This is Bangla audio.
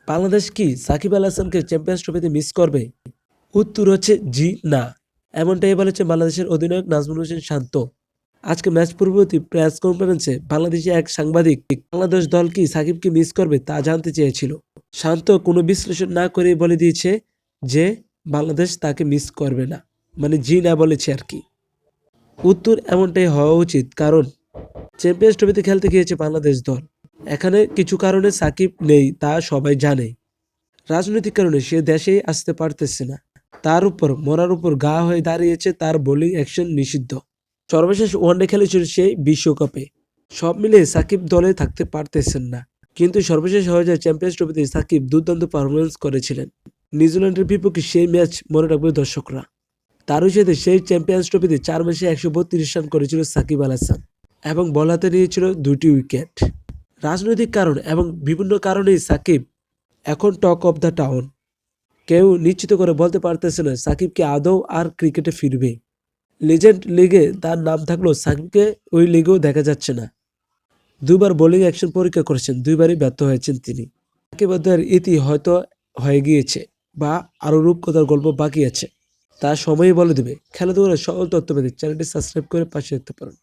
বাংলাদেশ কি সাকিব আল হাসানকে চ্যাম্পিয়ন্স ট্রফিতে মিস করবে? উত্তর হচ্ছে জি না। এমনটাই বলেছে বাংলাদেশের অধিনায়ক নাজমুল হোসেন শান্ত। আজকে ম্যাচ পূর্ববর্তী প্রেস কনফারেন্সে বাংলাদেশি এক সাংবাদিক বাংলাদেশ দল কি সাকিবকে মিস করবে তা জানতে চেয়েছিল। শান্ত কোনো বিশ্লেষণ না করে বলে দিয়েছে যে বাংলাদেশ তাকে মিস করবে না, মানে জি না বলেছে আর কি। উত্তর এমনটাই হওয়া উচিত, কারণ চ্যাম্পিয়ন্স ট্রফিতে খেলতে গিয়েছে বাংলাদেশ দল। এখানে কিছু কারণে সাকিব নেই তা সবাই জানে। রাজনৈতিক কারণে সে দেশেই আসতে পারতেছে না। তার উপর মরার উপর গা হয়ে দাঁড়িয়েছে, তার বোলিং অ্যাকশন নিষিদ্ধ। সর্বশেষ ওয়ানডে খেলেছিল সেই বিশ্বকাপে। সব মিলিয়ে সাকিব দলে থাকতে পারতেছেন না। কিন্তু সর্বশেষ হয়ে যায় চ্যাম্পিয়ন্স ট্রফিতে সাকিব দুর্দান্ত পারফরমেন্স করেছিলেন। নিউজিল্যান্ডের বিপক্ষে সেই ম্যাচ মনে রাখবে দর্শকরা। তারই সাথে সেই চ্যাম্পিয়ন্স ট্রফিতে 4 ম্যাচে 132 রান করেছিল সাকিব আল হাসান এবং বল হাতে নিয়েছিল 2টি উইকেট। রাজনৈতিক কারণ এবং বিভিন্ন কারণেই সাকিব এখন টক অব দ্য টাউন। কেউ নিশ্চিত করে বলতে পারতেছে না সাকিবকে আদৌ আর ক্রিকেটে ফিরবে। লেজেন্ড লিগে তার নাম থাকলেও সাকিবকে ওই লিগেও দেখা যাচ্ছে না। দুবার বোলিং অ্যাকশন পরীক্ষা করেছেন, দুইবারই ব্যর্থ হয়েছেন তিনি। সাকিব আল ইতি হয়তো হয়ে গিয়েছে বা আরও রূপকথার গল্প বাকি আছে, তা সময়ই বলে দেবে। খেলাধুলার সকল তথ্য পেতে চ্যানেলটি সাবস্ক্রাইব করে পাশে রাখতে পারেন।